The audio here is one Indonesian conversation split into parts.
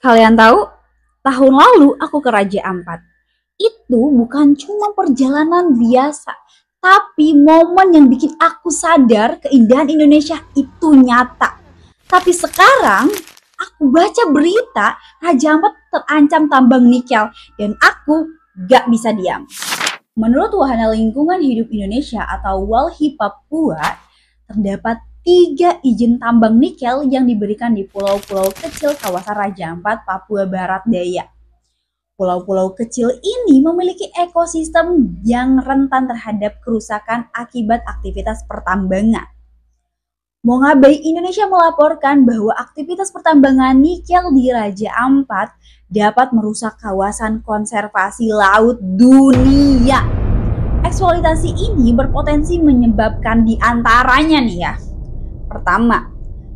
Kalian tahu, tahun lalu aku ke Raja Ampat. Itu bukan cuma perjalanan biasa, tapi momen yang bikin aku sadar keindahan Indonesia itu nyata. Tapi sekarang aku baca berita Raja Ampat terancam tambang nikel dan aku gak bisa diam. Menurut Wahana Lingkungan Hidup Indonesia atau WALHI Papua, terdapat 3 izin tambang nikel yang diberikan di pulau-pulau kecil kawasan Raja Ampat, Papua Barat Daya. Pulau-pulau kecil ini memiliki ekosistem yang rentan terhadap kerusakan akibat aktivitas pertambangan. Mongabai Indonesia melaporkan bahwa aktivitas pertambangan nikel di Raja Ampat dapat merusak kawasan konservasi laut dunia. Eksploitasi ini berpotensi menyebabkan diantaranya nih ya. Pertama,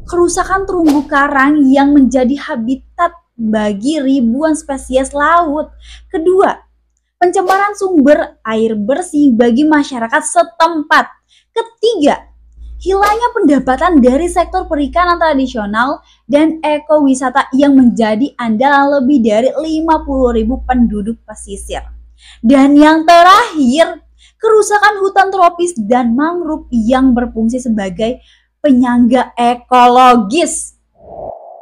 kerusakan terumbu karang yang menjadi habitat bagi ribuan spesies laut. Kedua, pencemaran sumber air bersih bagi masyarakat setempat. Ketiga, hilangnya pendapatan dari sektor perikanan tradisional dan ekowisata yang menjadi andalan lebih dari 50.000 penduduk pesisir. Dan yang terakhir, kerusakan hutan tropis dan mangrove yang berfungsi sebagai penyangga ekologis.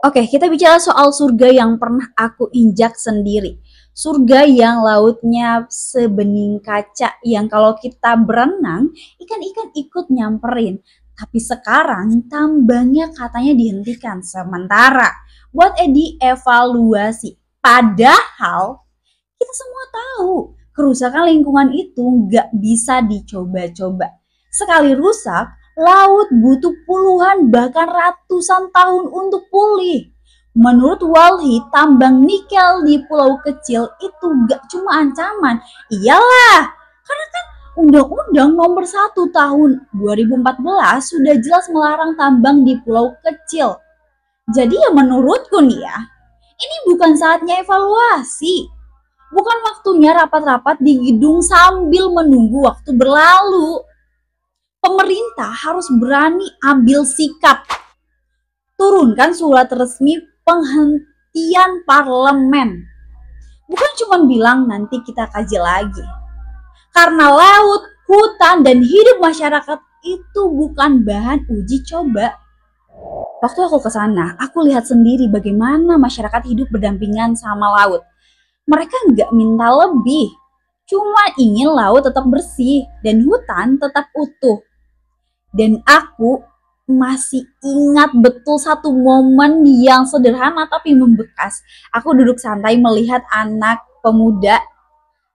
Oke, kita bicara soal surga yang pernah aku injak sendiri. Surga yang lautnya sebening kaca, yang kalau kita berenang, ikan-ikan ikut nyamperin. Tapi sekarang tambangnya katanya dihentikan sementara buat dievaluasi. Padahal kita semua tahu kerusakan lingkungan itu nggak bisa dicoba-coba. Sekali rusak, laut butuh puluhan bahkan ratusan tahun untuk pulih. Menurut WALHI, tambang nikel di pulau kecil itu gak cuma ancaman. Iyalah, karena kan Undang-Undang Nomor 1 Tahun 2014 sudah jelas melarang tambang di pulau kecil. Jadi ya menurutku nih ya, ini bukan saatnya evaluasi. Bukan waktunya rapat-rapat di gedung sambil menunggu waktu berlalu. Pemerintah harus berani ambil sikap. Turunkan surat resmi penghentian parlemen. Bukan cuma bilang nanti kita kaji lagi. Karena laut, hutan, dan hidup masyarakat itu bukan bahan uji coba. Waktu aku ke sana, aku lihat sendiri bagaimana masyarakat hidup berdampingan sama laut. Mereka nggak minta lebih, cuma ingin laut tetap bersih dan hutan tetap utuh. Dan aku masih ingat betul satu momen yang sederhana tapi membekas. Aku duduk santai melihat anak pemuda.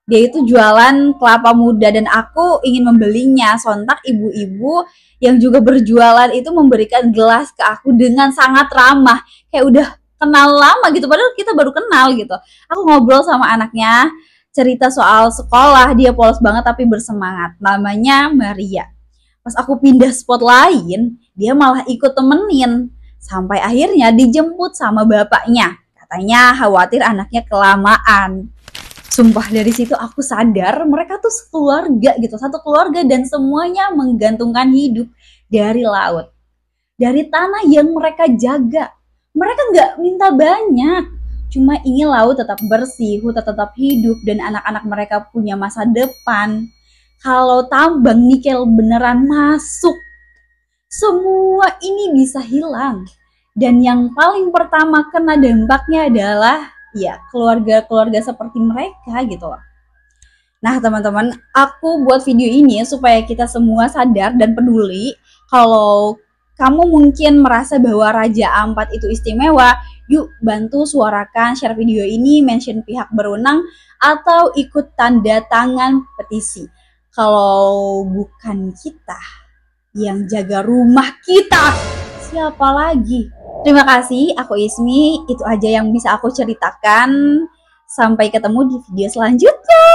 Dia itu jualan kelapa muda dan aku ingin membelinya. Sontak ibu-ibu yang juga berjualan itu memberikan gelas ke aku dengan sangat ramah. Kayak udah kenal lama gitu, padahal kita baru kenal gitu. Aku ngobrol sama anaknya, cerita soal sekolah. Dia polos banget tapi bersemangat. Namanya Maria. Pas aku pindah spot lain, dia malah ikut temenin. Sampai akhirnya dijemput sama bapaknya. Katanya khawatir anaknya kelamaan. Sumpah dari situ aku sadar mereka tuh sekeluarga gitu. Satu keluarga dan semuanya menggantungkan hidup dari laut. Dari tanah yang mereka jaga. Mereka nggak minta banyak. Cuma ingin laut tetap bersih, hutan tetap hidup, dan anak-anak mereka punya masa depan. Kalau tambang nikel beneran masuk, semua ini bisa hilang. Dan yang paling pertama kena dampaknya adalah ya keluarga-keluarga seperti mereka gitu loh. Nah teman-teman, aku buat video ini supaya kita semua sadar dan peduli. Kalau kamu mungkin merasa bahwa Raja Ampat itu istimewa, yuk bantu suarakan, share video ini, mention pihak berwenang, atau ikut tanda tangan petisi. Kalau bukan kita yang jaga rumah kita, siapa lagi? Terima kasih, aku Ismi. Itu aja yang bisa aku ceritakan. Sampai ketemu di video selanjutnya.